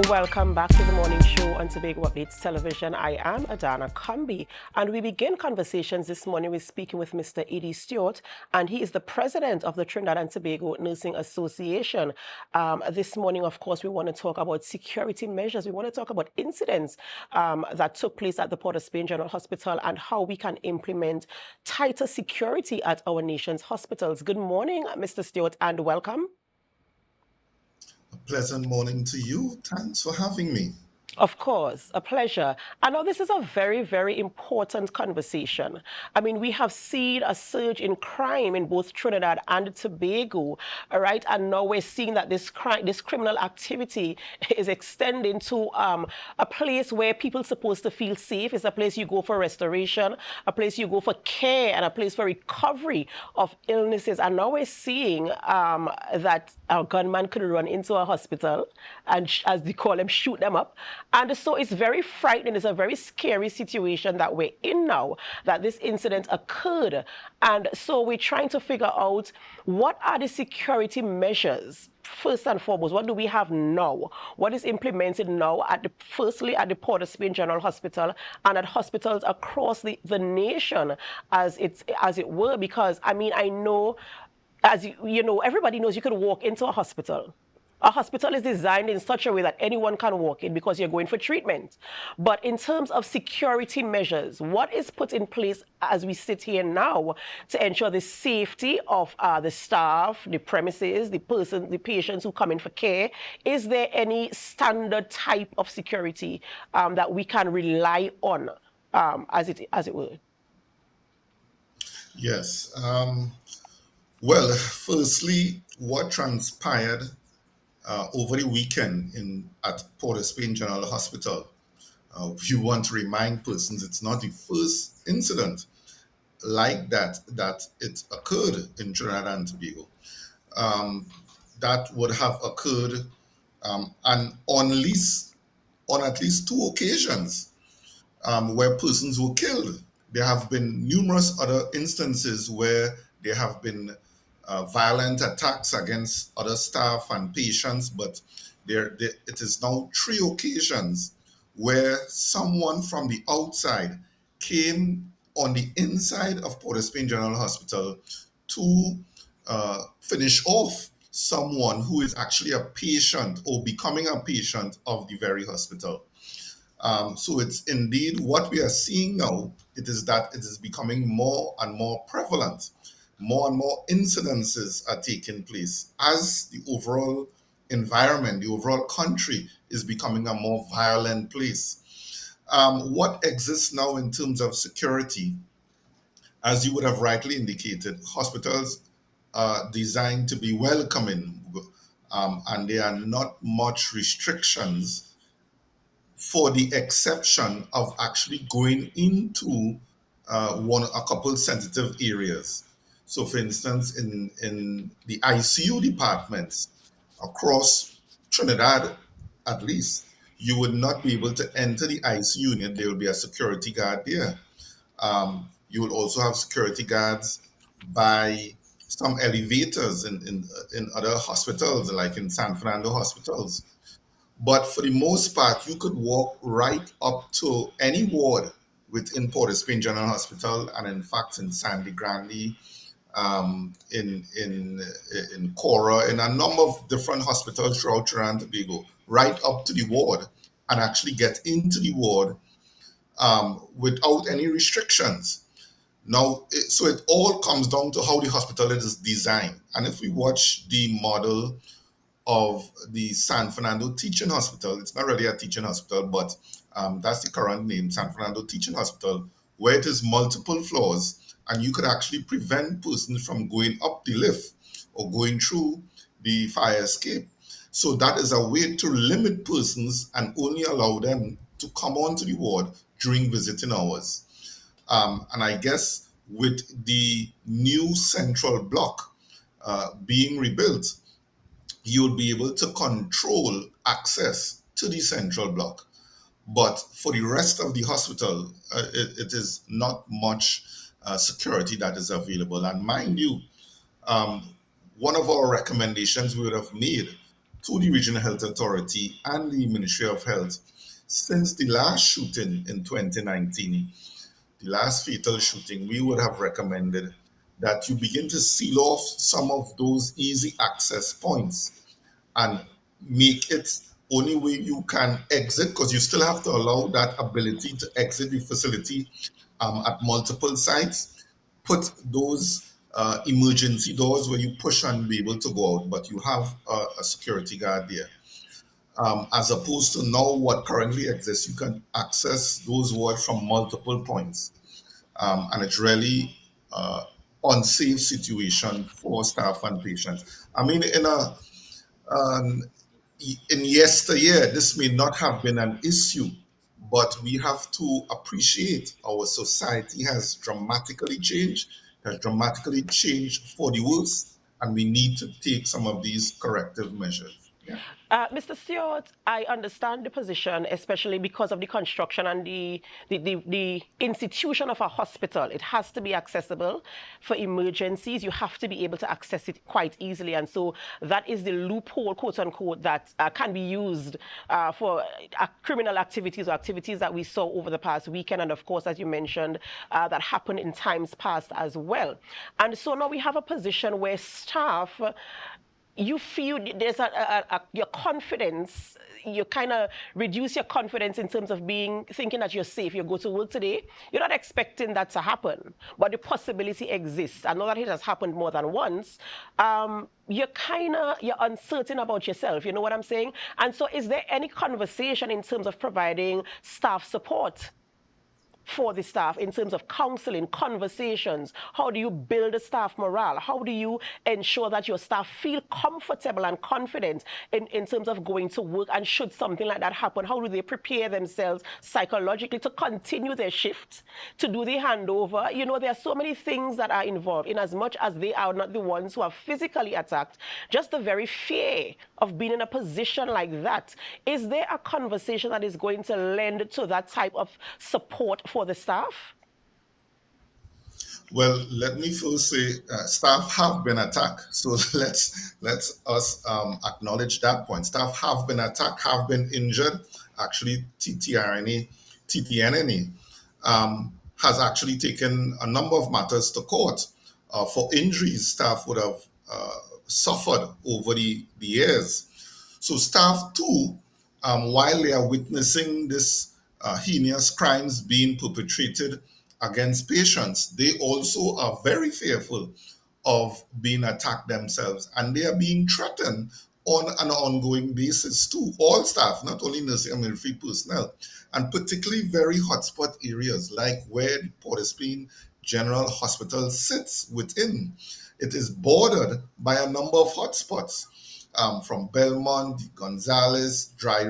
Welcome back to the morning show on Tobago Updates Television. I am Adanna Combie, and we begin conversations this morning with speaking with Mr. Idi Stuart, and he is the president of the Trinidad and Tobago Nursing Association. This morning, of course, we want to talk about security measures. We want to talk about incidents that took place at the Port of Spain General Hospital and how we can implement tighter security at our nation's hospitals. Good morning, Mr. Stuart, and welcome. A pleasant morning to you. Thanks for having me. Of course, a pleasure. I know this is a very, very important conversation. I mean, we have seen a surge in crime in both Trinidad and Tobago, all right? And now we're seeing that this criminal activity is extending to a place where people are supposed to feel safe. It's a place you go for restoration, a place you go for care, and a place for recovery of illnesses. And now we're seeing that a gunman could run into a hospital and, as they call them, shoot them up. And so it's very frightening. It's a very scary situation that we're in now, that this incident occurred. And so we're trying to figure out what are the security measures. First and foremost, what do we have now? What is implemented now firstly at the Port of Spain General Hospital and at hospitals across the nation, as it were? Because I mean, I know, as you know, everybody knows you could walk into a hospital. A hospital is designed in such a way that anyone can walk in because you're going for treatment. But in terms of security measures, what is put in place as we sit here now to ensure the safety of the staff, the premises, the patients who come in for care? Is there any standard type of security that we can rely on, as it were? Yes. Well, firstly, what transpired over the weekend at Port of Spain General Hospital. We want to remind persons it's not the first incident like that it occurred in Trinidad and Tobago. That would have occurred and on at least two occasions where persons were killed. There have been numerous other instances where there have been violent attacks against other staff and patients, but it is now three occasions where someone from the outside came on the inside of Port of Spain General Hospital to finish off someone who is actually a patient or becoming a patient of the very hospital. So it's indeed what we are seeing now. It is that it is becoming more and more prevalent. More and more incidences are taking place as the overall environment, the overall country is becoming a more violent place. What exists now in terms of security, as you would have rightly indicated, hospitals are designed to be welcoming, and there are not much restrictions for the exception of actually going into a couple sensitive areas. So, for instance, in the ICU departments across Trinidad, at least, you would not be able to enter the ICU unit. There will be a security guard there. You will also have security guards by some elevators in other hospitals, like in San Fernando hospitals. But for the most part, you could walk right up to any ward within Port of Spain General Hospital, and in fact, in Sandy Grande, in Cora, in a number of different hospitals throughout Trinidad and Tobago, right up to the ward, and actually get into the ward without any restrictions. Now, so it all comes down to how the hospital is designed. And if we watch the model of the San Fernando Teaching Hospital. It's not really a teaching hospital, but that's the current name, San Fernando Teaching Hospital, where it is multiple floors, and you could actually prevent persons from going up the lift or going through the fire escape. So that is a way to limit persons and only allow them to come onto the ward during visiting hours. And I guess with the new central block being rebuilt, you'll be able to control access to the central block. But for the rest of the hospital, it is not much security that is available. And mind you, one of our recommendations we would have made to the Regional Health Authority and the Ministry of Health since the last shooting in 2019, the last fatal shooting. We would have recommended that you begin to seal off some of those easy access points and make it only way you can exit, because you still have to allow that ability to exit the facility at multiple sites. Put those emergency doors where you push and be able to go out, but you have a security guard there. As opposed to now what currently exists, you can access those wards from multiple points. And it's really unsafe situation for staff and patients. I mean, um, in yesteryear, this may not have been an issue, but we have to appreciate our society has dramatically changed for the worse, and we need to take some of these corrective measures. Yeah. Mr. Stewart, I understand the position, especially because of the construction and the institution of a hospital. It has to be accessible for emergencies. You have to be able to access it quite easily. And so that is the loophole, quote unquote, that can be used for criminal activities or activities that we saw over the past weekend. And of course, as you mentioned, that happened in times past as well. And so now we have a position where staff, you feel there's your confidence, you kind of reduce your confidence in terms of thinking that you're safe. You go to work today, you're not expecting that to happen, but the possibility exists. I know that it has happened more than once. You're uncertain about yourself, you know what I'm saying? And so is there any conversation in terms of providing staff support for the staff in terms of counseling, conversations? How do you build a staff morale? How do you ensure that your staff feel comfortable and confident in terms of going to work? And should something like that happen, how do they prepare themselves psychologically to continue their shift, to do the handover? You know, there are so many things that are involved, in as much as they are not the ones who are physically attacked. Just the very fear of being in a position like that. Is there a conversation that is going to lend to that type of support for the staff? Well, let me first say staff have been attacked. So let's us acknowledge that point. Staff have been attacked, have been injured. Actually, TTNNA has actually taken a number of matters to court for injuries staff would have suffered over the years. So staff too, while they are witnessing this heinous crimes being perpetrated against patients, they also are very fearful of being attacked themselves, and they are being threatened on an ongoing basis too. All staff, not only nursing and military personnel, and particularly very hotspot areas like where the Port of Spain General Hospital sits within. It is bordered by a number of hotspots. From Belmont, Gonzales, East Dry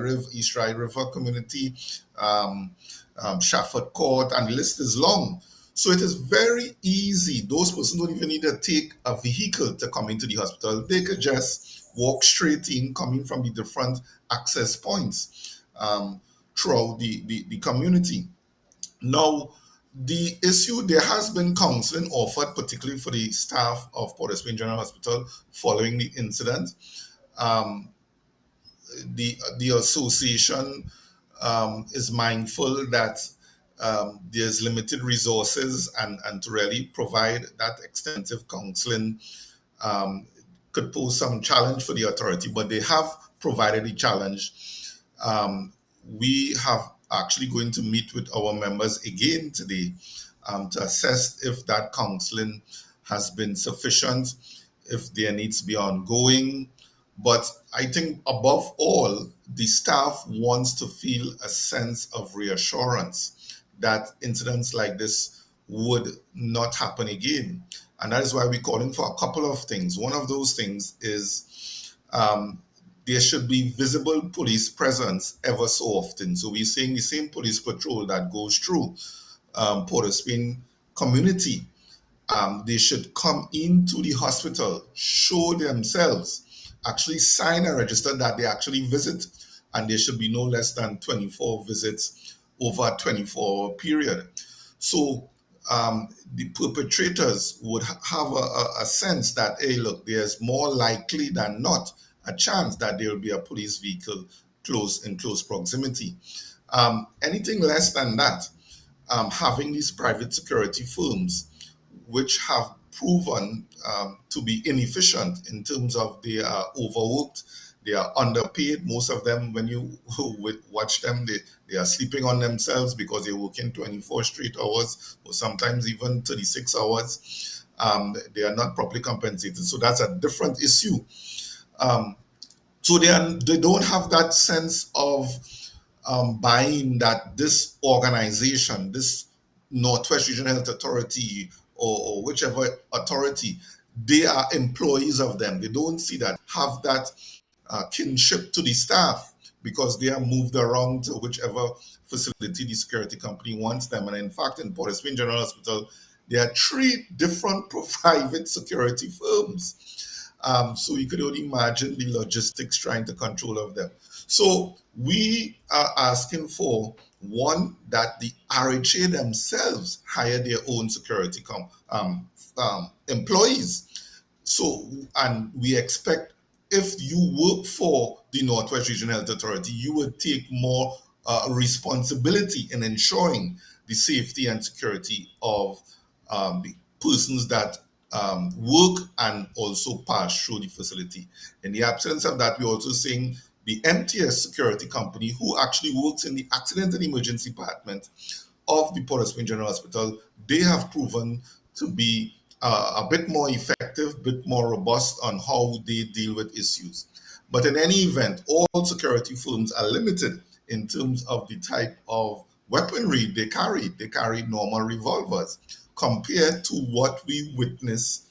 River Community, Shafford Court, and the list is long. So it is very easy. Those persons don't even need to take a vehicle to come into the hospital. They could just walk straight in, coming from the different access points throughout the community. Now, the issue, there has been counseling offered, particularly for the staff of Port of Spain General Hospital following the incident. Um, the association is mindful that there's limited resources, and to really provide that extensive counseling could pose some challenge for the authority, but they have provided a challenge. We have actually going to meet with our members again today to assess if that counseling has been sufficient, if there needs to be ongoing. But I think above all, the staff wants to feel a sense of reassurance that incidents like this would not happen again. And that is why we're calling for a couple of things. One of those things is there should be visible police presence ever so often. So we're saying the same police patrol that goes through Port of Spain community, they should come into the hospital, show themselves, actually sign a register that they actually visit, and there should be no less than 24 visits over a 24-hour period. So the perpetrators would have a sense that, hey, look, there's more likely than not a chance that there will be a police vehicle in close proximity. Anything less than that, having these private security firms, which have proven to be inefficient in terms of they are overworked, they are underpaid. Most of them, when you watch them, they are sleeping on themselves because they're working 24 straight hours or sometimes even 36 hours. They are not properly compensated. So that's a different issue. So they don't have that sense of buying that this organization, this Northwest Regional Health Authority or whichever authority, they are employees of them. They don't see that, have that kinship to the staff because they are moved around to whichever facility the security company wants them. And in fact, in Port of Spain General Hospital, there are 3 different private security firms. So you could only imagine the logistics trying to control of them. So we are asking for, one, that the RHA themselves hire their own security employees. So, and we expect if you work for the Northwest Regional Health Authority, you would take more responsibility in ensuring the safety and security of the persons that work and also pass through the facility. In the absence of that, we're also saying the MTS security company, who actually works in the accident and emergency department of the Port of Spain General Hospital, they have proven to be a bit more effective, a bit more robust on how they deal with issues. But in any event, all security firms are limited in terms of the type of weaponry they carry. They carry normal revolvers compared to what we witnessed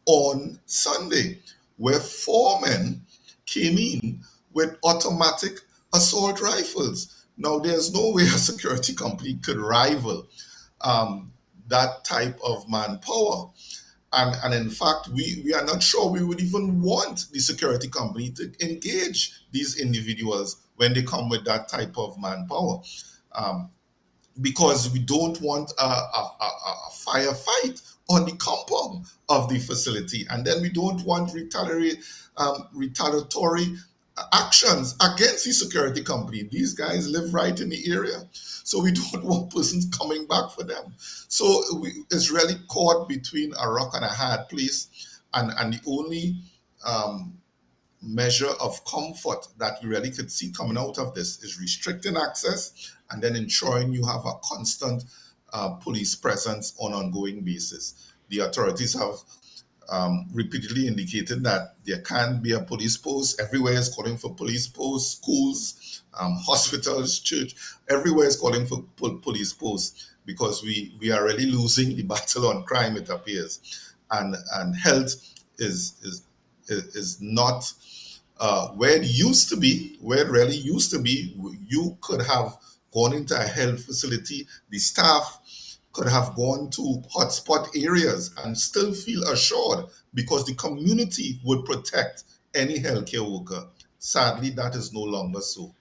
on Sunday, where 4 men came in with automatic assault rifles. Now, there's no way a security company could rival that type of manpower. And in fact, we are not sure we would even want the security company to engage these individuals when they come with that type of manpower. Because we don't want a firefight on the compound of the facility. And then we don't want retaliatory actions against the security company. These guys live right in the area. So we don't want persons coming back for them. So it's really caught between a rock and a hard place. And the only measure of comfort that we really could see coming out of this is restricting access and then ensuring you have a constant police presence on an ongoing basis. The authorities have repeatedly indicated that there can be a police post. Everywhere is calling for police posts, schools, hospitals, church, everywhere is calling for police posts because we are really losing the battle on crime, it appears. And health is not where it used to be, where it really used to be. You could have gone into a health facility, the staff could have gone to hotspot areas and still feel assured because the community would protect any healthcare worker. Sadly, that is no longer so.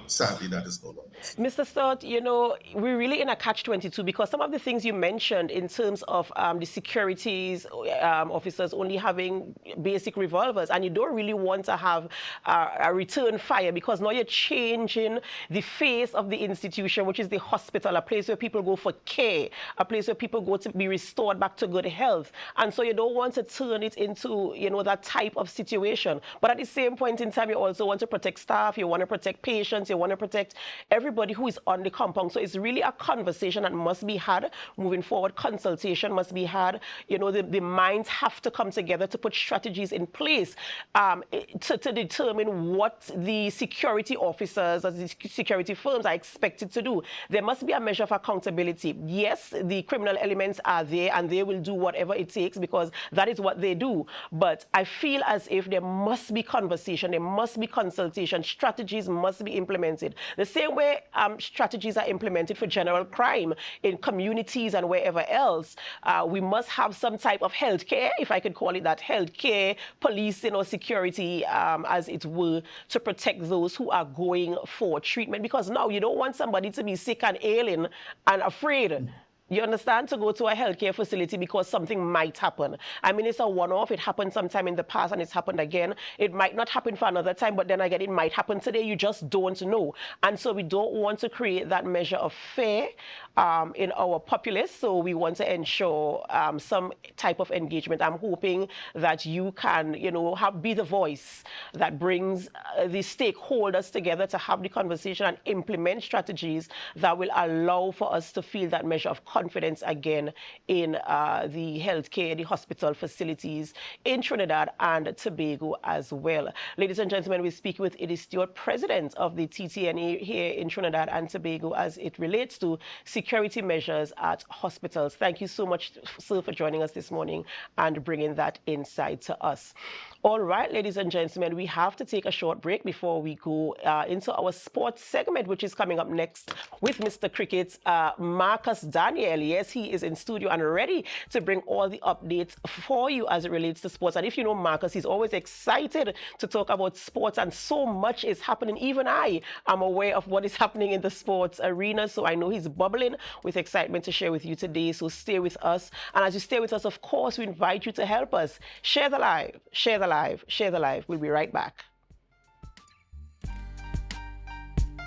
Sadly, that is no longer so. Mr. Stott, you know, we're really in a catch-22 because some of the things you mentioned in terms of the securities officers only having basic revolvers, and you don't really want to have a return fire because now you're changing the face of the institution, which is the hospital, a place where people go for care, a place where people go to be restored back to good health. And so you don't want to turn it into, you know, that type of situation. But at the same point in time, you also want to protect staff, you want to protect patients, you want to protect everybody who is on the compound. So it's really a conversation that must be had moving forward. Consultation must be had. You know, the minds have to come together to put strategies in place to determine what the security officers or the security firms are expected to do. There must be a measure of accountability. Yes, the criminal elements are there and they will do whatever it takes because that is what they do. But I feel as if there must be conversation, there must be consultation, strategies must be implemented. The same way strategies are implemented for general crime in communities and wherever else. We must have some type of healthcare, if I could call it that, healthcare, policing or security, as it were, to protect those who are going for treatment. Because now you don't want somebody to be sick and ailing and afraid You understand? To go to a healthcare facility because something might happen. I mean, it's a one-off. It happened sometime in the past and it's happened again. It might not happen for another time, but then again, it might happen today. You just don't know. And so we don't want to create that measure of fear in our populace. So we want to ensure some type of engagement. I'm hoping that you can, be the voice that brings the stakeholders together to have the conversation and implement strategies that will allow for us to feel that measure of confidence again in the healthcare, the hospital facilities in Trinidad and Tobago as well. Ladies and gentlemen, we're speaking with Idi Stuart, president of the TTNA here in Trinidad and Tobago as it relates to security measures at hospitals. Thank you so much, sir, for joining us this morning and bringing that insight to us. All right, ladies and gentlemen, we have to take a short break before we go into our sports segment, which is coming up next with Mr. Cricket's Marcus Daniel. Yes, he is in studio and ready to bring all the updates for you as it relates to sports. And if you know Marcus, he's always excited to talk about sports, and so much is happening. Even I am aware of what is happening in the sports arena, so I know he's bubbling with excitement to share with you today. So stay with us. And as you stay with us, of course, we invite you to help us. Share the live, share the live, share the live. We'll be right back.